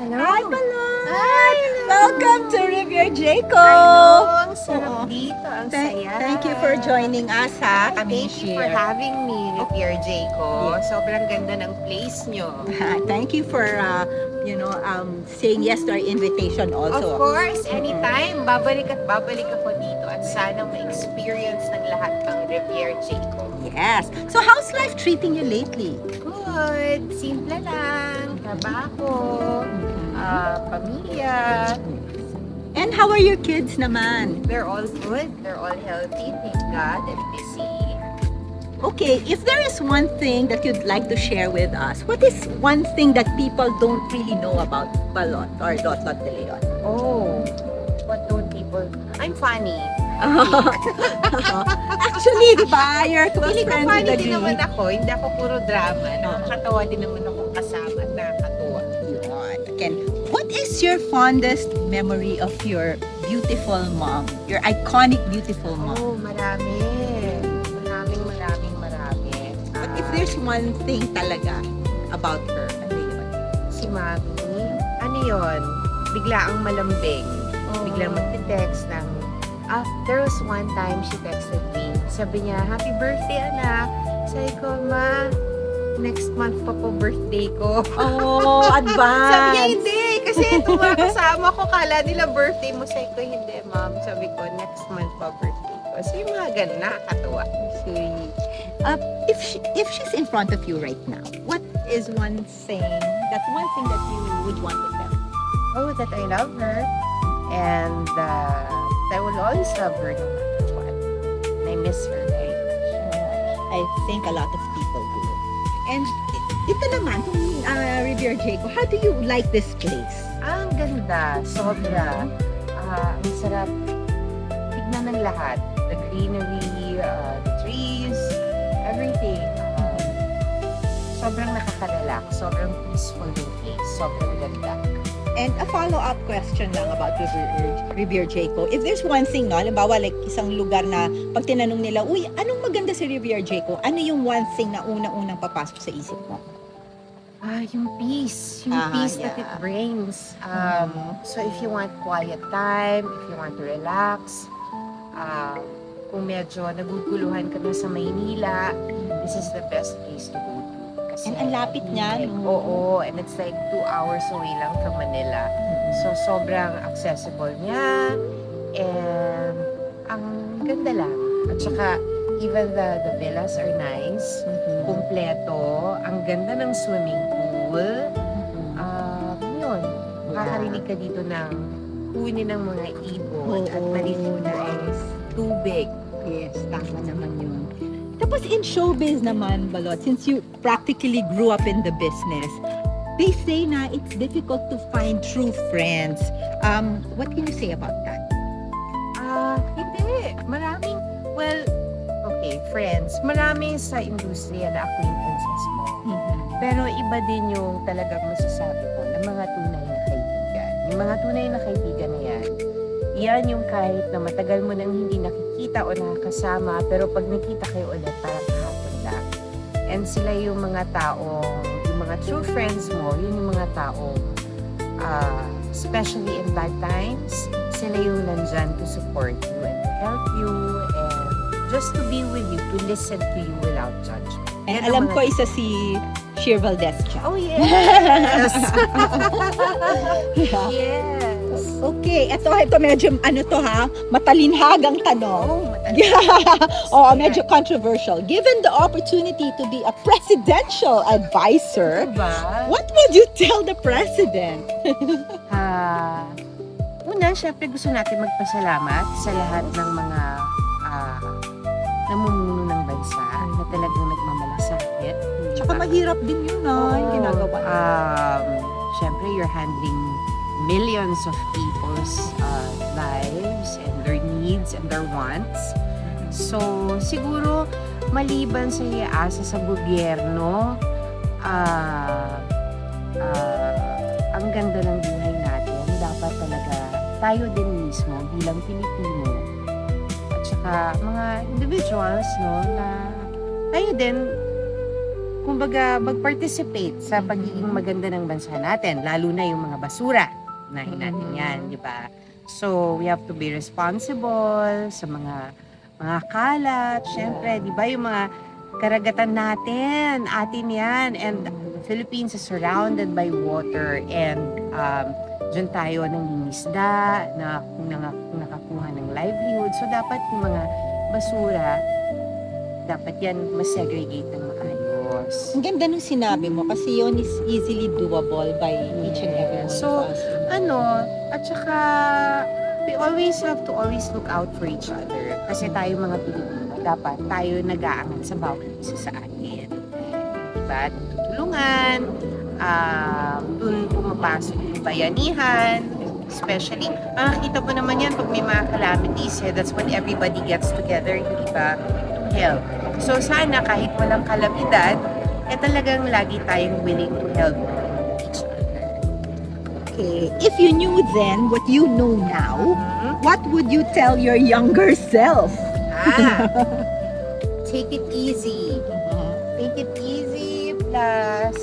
Hi, Balon! Hi! Welcome to Rivier Jayco! Ang sarap dito. Ang saya. Thank you for joining us, ha? Kami Thank you for having me, Rivier Jayco. Sobrang ganda ng place nyo. Thank you for, saying yes to our invitation Of also. course, anytime. Babalik at babalik ako dito at sana ma-experience ng lahat ng Rivier Jayco. Yes. So, how's life treating you lately? Good. Simple lang. Trabaho. Pamilya. And how are your kids naman? They're all good. They're all healthy. Thank God. And busy. Okay, if there is one thing that you'd like to share with us, what is one thing that people don't really know about Balot or Lot Lot de Leon? Oh, what don't people... I'm funny. Actually, di ba? You're close Feeling ko friends funny with the din naman G. ako. Hindi ako puro drama. Nakakatawa din naman akong kasama at nakakatuwa. Yun. Again, what is your fondest memory of your beautiful mom? Your iconic beautiful mom? Oh, marami. Marami. But if there's one thing talaga about her, ano yun? Si Mami, ano yun? Bigla ang malambing. Biglang magte-text ng, there was one time she texted me. Sabi niya, happy birthday, anak. Sabi ko, ma, next month pa po birthday ko. Oh, advance! Sabi niya, hindi. Kasi itong mga kasama ko, kala nila birthday mo. Sabi ko, hindi, ma'am. Sabi ko, next month pa birthday ko. So, yung mga ganun, nakakatawa. Sweet. If she's in front of you right now, what is one thing that you would want to tell? Oh, that I love her. And I will always love her no matter what. And I miss her very much. I think a lot of people do. And ito naman, Rivier Jayco, how do you like this place? Ang ganda, sobra. Ang sarap tignan ng lahat. The greenery, the trees, everything. Sobrang nakaka-relax, sobrang peaceful yung place, sobrang ganda. And a follow-up question lang about Rivier Jayco. If there's one thing, no, halimbawa like isang lugar na pag tinanong nila, uy, anong maganda sa Rivier Jayco? Ano yung one thing na unang-unang papasok sa isip mo? Yung peace. Yung peace that it brings. So if you want quiet time, if you want to relax, kung medyo naguguluhan ka na sa Maynila, this is the best place to go to. Kasi, And ang lapit niya, no? Oo, and it's like 2 hours away lang from Manila. So sobrang accessible niya, and ang ganda lang. At saka, even the villas are nice, kumpleto, ang ganda ng swimming pool. Yun, makakarinig ka dito ng huni ng mga ibon at marinig na tubig. Yes, tama naman yun. Tapos in showbiz naman, Balot, since you practically grew up in the business, they say na it's difficult to find true friends. What can you say about that? Hindi. Friends. Marami sa industriya na acquaintances mo. Pero iba din yung talagang masasabi ko ng mga tunay na kaibigan. Yung mga tunay na kaibigan na yan yung kahit na matagal mo nang hindi nakikita o nakakasama, pero pag nakita kayo ulit, parang kahapon lang. And sila yung mga taong, yung mga true friends mo, yun yung mga taong, especially in bad times, sila yung nandyan to support you and to help you and just to be with you, to listen to you without judgment. And Yan alam ang ko mga- isa si Sheer Valdez siya. Oh, yes! Yes! Okay, ito medyo matalinhagang tanong. Oh, matalas. Oh, medyo controversial. Given the opportunity to be a presidential advisor, Diba? what would you tell the president? Una, syempre gusto natin magpasalamat sa lahat ng mga namumuno ng bansa na talagang nagmamalasakit. Tsaka mahirap din yun, yung ginagawa. Syempre, you're handling millions of people's lives and their needs and their wants. So, siguro, maliban sa iaasa sa gobyerno, ang ganda ng buhay natin, dapat talaga tayo din mismo bilang Pilipino at saka mga individuals, no, na tayo din kumbaga, mag-participate sa pagiging maganda ng bansa natin, lalo na yung mga basura. Unahin natin yan, di ba? So, we have to be responsible sa mga kalat. Siyempre, di ba, yung mga karagatan natin, atin yan. And the Philippines is surrounded by water. And dyan tayo nangingisda, na nakakuha ng livelihood. So, dapat yung mga basura, dapat yan mas-segregate ng maayos. Ang ganda nung sinabi mo kasi yun is easily doable by each and every one So, of us. At saka, we always have to always look out for each other. Kasi tayo mga Pilipino, dapat tayo nag-aangat sa bawat isa sa atin. Diba? Tutulungan, dun pumapasok yung bayanihan, especially, makikita mo naman yan pag may mga calamities, that's when everybody gets together, yung iba, to help. So, sana kahit walang kalamidad, talagang lagi tayong willing to help each other. Okay. If you knew then what you know now, what would you tell your younger self? Take it easy. Take it easy, plus,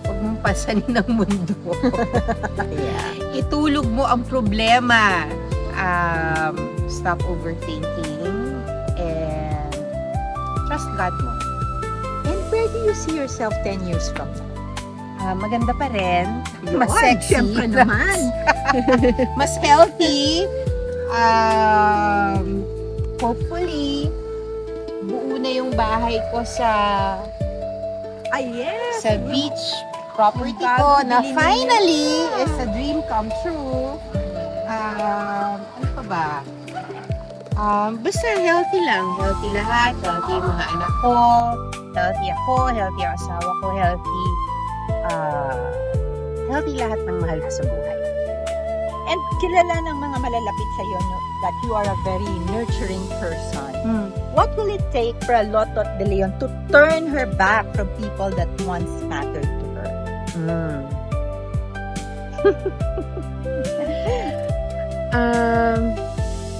huwag mong pasanin ang mundo. Itulog mo ang problema. Stop overthinking and trust God mo. And where do you see yourself 10 years from now? Maganda pa rin. Yun, Mas sexy. syempre naman. Mas healthy. Hopefully, buo na yung bahay ko sa Yes. sa beach property Ang ko bago na bilhin finally niya. is a dream come true. Ano pa ba? Basta healthy lang. Healthy lahat. Healthy yung mga anak ko. Healthy ako. Healthy ang asawa ko. Healthy. Healthy lahat ng mahal ko sa buhay. And kilala ng mga malalapit sa iyo that you are a very nurturing person. What will it take for a Lotot de Leon to turn her back from people that once mattered to her?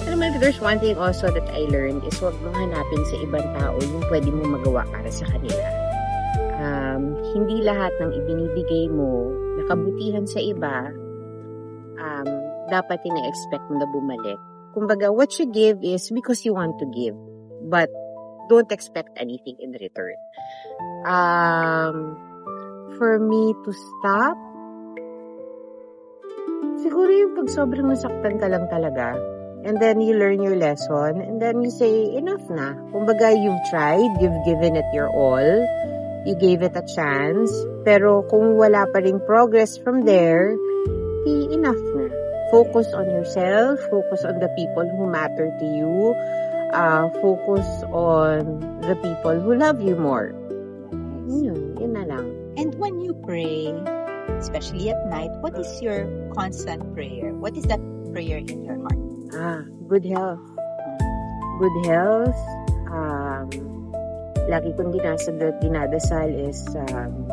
Alam mo, if there's one thing also that I learned is huwag mong hanapin sa ibang tao yung pwede mo magawa para sa kanila. Hindi lahat ng ibinibigay mo na kabutihan sa iba, dapat ina-expect mo na bumalik. Kumbaga, what you give is because you want to give, but don't expect anything in return. For me to stop, siguro yung pag sobrang nasaktan ka lang talaga, and then you learn your lesson, and then you say, enough na. Kumbaga, you've tried, you've given it your all, you gave it a chance, pero kung wala pa ring progress from there, enough na. Focus on yourself, focus on the people who matter to you, focus on the people who love you more. Yun na lang. And when you pray, especially at night, what is your constant prayer? What is that prayer in your heart? Good health. Good health. Lagi kong dinadasal is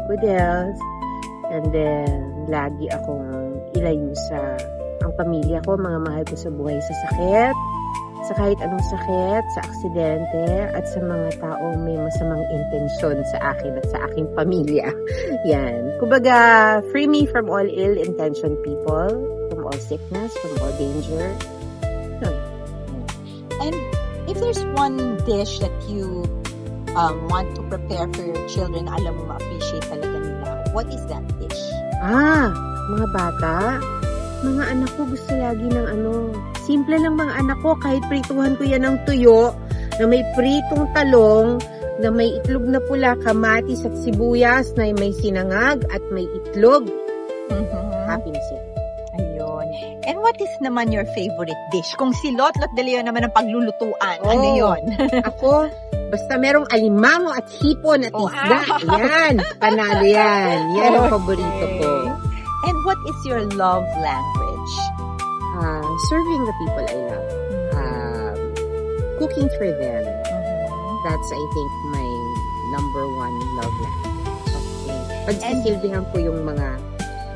good health. And then, lagi akong ilayo sa ang pamilya ko, mga mahal ko sa buhay, sa sakit, sa kahit anong sakit, sa aksidente, at sa mga taong may masamang intensyon sa akin at sa aking pamilya. Yan. Kumbaga, free me from all ill-intentioned people, from all sickness, from all danger. And if there's one dish that you want to prepare for your children, alam mo ma-appreciate talaga nila, what is that dish? Mga bata, mga anak ko gusto lagi ng simple lang mga anak ko, kahit prituhan ko yan ng tuyo, na may pritong talong, na may itlog na pula, kamatis at sibuyas, na may sinangag at may itlog. Happy na siya. Ayun. And what is naman your favorite dish? Kung si Lotlot de Leon naman ang paglulutuan, ano yun? Ako, basta merong alimango at hipon at isda. Yan, panalo yan. Yan ang paborito ko. And what is your love language? Serving the people I love. Cooking for them. That's, I think, my number one love language. Okay. Pagsisilbihan ko yung mga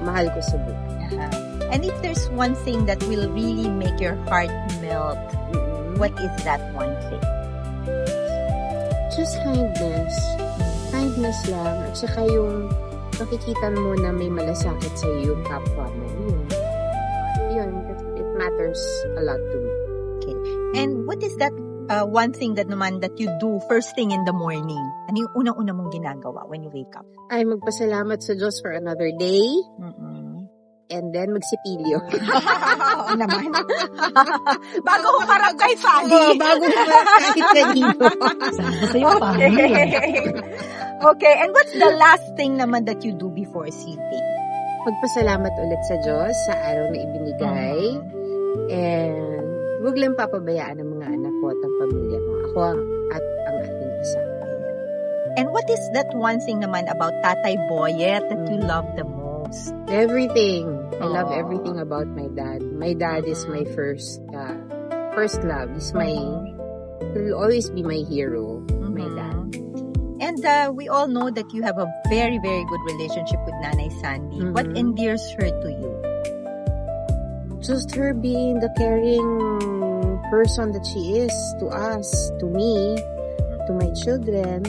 mahal ko sa buhay. And if there's one thing that will really make your heart melt, what is that one thing? Just kindness. Kindness lang. At saka yung makikita mo na may malasakit sa yung kapwa mo. Yun. It matters a lot to me. And what is that one thing that naman that you do first thing in the morning? Ano yung unang-una mong ginagawa when you wake up? Ay, magpasalamat sa Diyos for another day. And then, magsipilyo. Oo naman. Bago humarap kay Fanny. Bago kahit kanino. Okay, and what's the last thing naman that you do before sleeping? Magpasalamat ulit sa Diyos sa araw na ibinigay. And huwag lang papabayaan ang mga anak ko at ang pamilya ko. Ako at ang ating asawa. And what is that one thing naman about Tatay Boyet that you love the most? Everything. I love Aww. everything about my dad. My dad is my first love. He's he'll always be my hero. My dad. And we all know that you have a very, very good relationship with Nanay Sandy. What endears her to you? Just her being the caring person that she is to us, to me, to my children.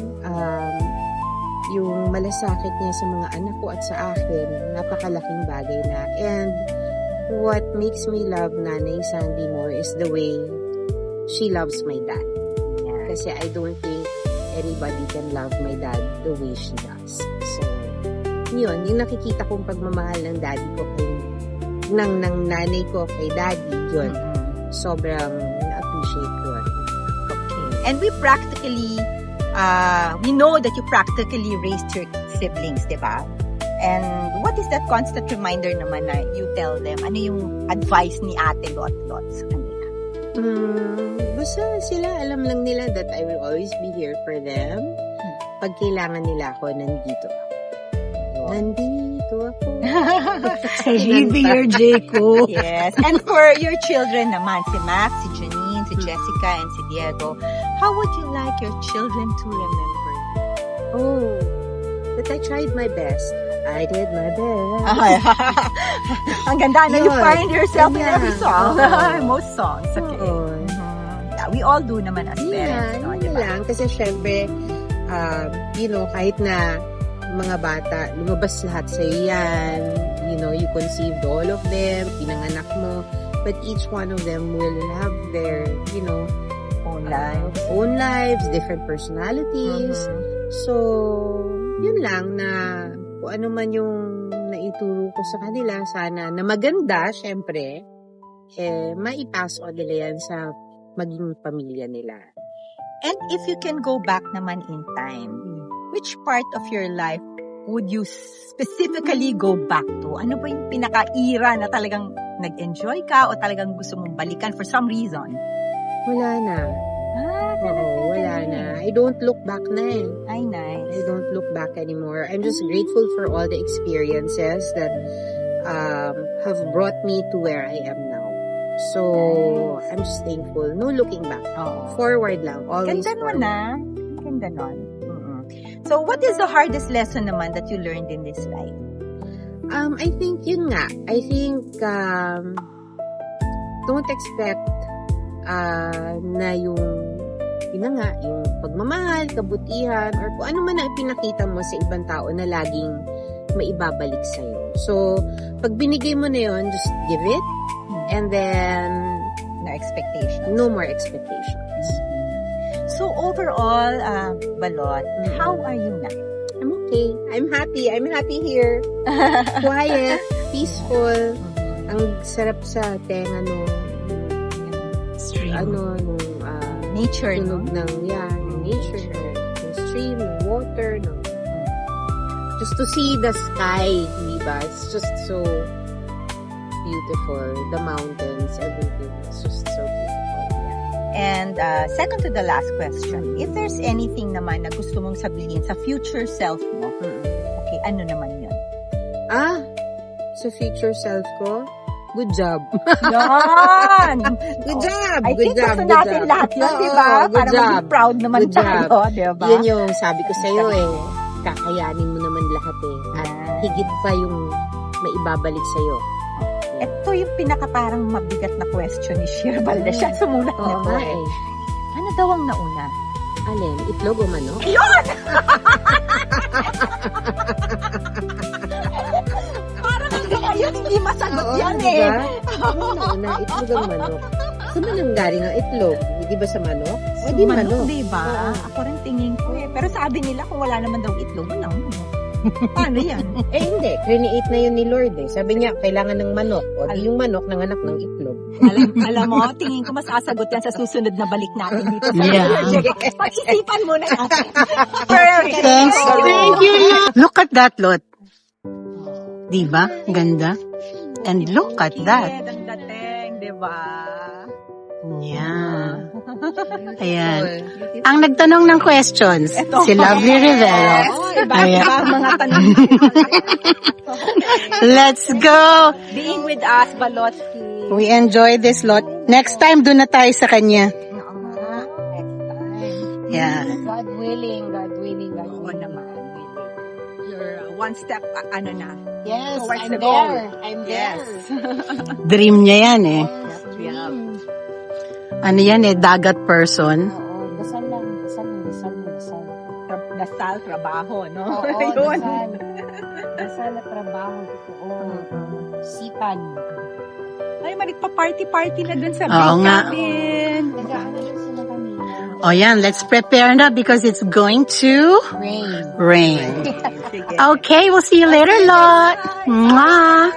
Yung malasakit niya sa mga anak ko at sa akin, napakalaking bagay na. And what makes me love Nanay Sandy more is the way she loves my dad. Kasi I don't think anybody can love my dad the way she does. So, yun, yung nakikita kong pagmamahal ng daddy ko ng nanay ko kay daddy, yun, sobrang na-appreciate ko. Okay. And we practically, we know that you practically raised your siblings, di ba? And what is that constant reminder naman na you tell them? Ano yung advice ni Ate Lot sa kanila? Basta sila, alam lang nila that I will always be here for them. Pag kailangan nila ako, nandito ako. Nandito ako. Xavier Jaco. Yes. And for your children naman, si Max, si Janine, si Jessica, and si Diego, how would you like your children to remember you? Oh, that I tried my best. I did my best. Ang ganda na you Yun. find yourself in Yeah. every song. Oo. Most songs. Okay. Oo. Yeah, we all do naman as parents. No, Yun diba? lang. Kasi syempre, kahit na mga bata, lumabas lahat sa yan. You conceived all of them, pinanganak mo. But each one of them will have their, own lives, different personalities. So, yun lang na kung ano man yung naituro ko sa kanila, sana na maganda, syempre, maipass on nila yan sa maging pamilya nila. And if you can go back naman in time, which part of your life would you specifically go back to? Ano ba yung pinaka-era na talagang nag-enjoy ka o talagang gusto mong balikan for some reason? Wala na. Oo, wala na. I don't look back na eh. Ay, nice. I don't look back anymore. I'm just grateful for all the experiences that have brought me to where I am now. So, I'm just thankful. No looking back. Oo. Forward lang. Always Ganda mo forward. na. Ganda nun. So, what is the hardest lesson naman that you learned in this life? I think yun nga. I think don't expect na yung pagmamahal, kabutihan, or kung ano man ang pinakita mo sa ibang tao na laging maibabalik sa'yo. So, pag binigay mo na yun, just give it. And then, No expectations. no more expectations. So, overall, Balot, how are you now? I'm okay. I'm happy. I'm happy here. Quiet, peaceful. Ang sarap sa tenga nung Nature, no? tunog ng nature, ng stream, ng water, just to see the sky, diba? It's just so beautiful. The mountains, everything. It's just so beautiful. And second to the last question, if there's anything naman na gusto mong sabihin sa future self mo, okay, ano naman yun? Sa future self ko, good job. Yan! Good job! I think gusto good natin job. lahat yun, di ba? Good Para job. maging proud naman Good job. tayo, di ba? Yun yung sabi ko sa'yo kakayanin mo naman lahat At higit pa yung maibabalik sa'yo. Ito yung pinaka parang mabigat na question ni Shir Valdez. Siya sumulat Oo nito nga Ano daw ang nauna? Alin? Itlog o manok? Parang hanggang ngayon hindi masagot yan diba? Una, itlog ang manok. Saan man ang galing ang itlog? Hindi ba sa manok? O di manok. Diba? Ako rin tingin ko eh. Pero sabi nila kung wala naman daw itlog, walang manok. Paano yan? Eh hindi, create na yun ni Lord eh. Sabi niya, kailangan ng manok. O di yung manok nanganak ng itlog. Alam mo, tingin ko mas sasagot yan sa susunod na balik natin dito sa Yeah. Pag-isipan muna natin. Thanks. Thank you. Look at that, Lot. Diba? Ganda. And look at that. Ang dating, diba? Yeah. Ayan. Ang nagtanong ng questions, si Lovely Rivera. Iba Ayan. pa mga tanong. Let's go. Being with us, Balotsky. We enjoy this lot. Next time, doon na tayo sa kanya. Oo nga, next time. Yeah. God willing, God willing, God Oo willing. naman. You're one step, ano na. Yes, Towards I'm the goal. there. I'm there. Dream niya yan eh. Yeah. Ano yan eh, dagat person. Oo, dasal lang, dasal. Dasal, trabaho, no? Oo, Yun. dasal. Dasal na trabaho, totoo. Sipan. Ay, manigpa-party-party na dun sa Oo big nga. cabin. Nag-aano lang sila kanina. O yan, let's prepare na because it's going to Rain. rain. Sige. Okay, we'll see you later, Lot. Mwah!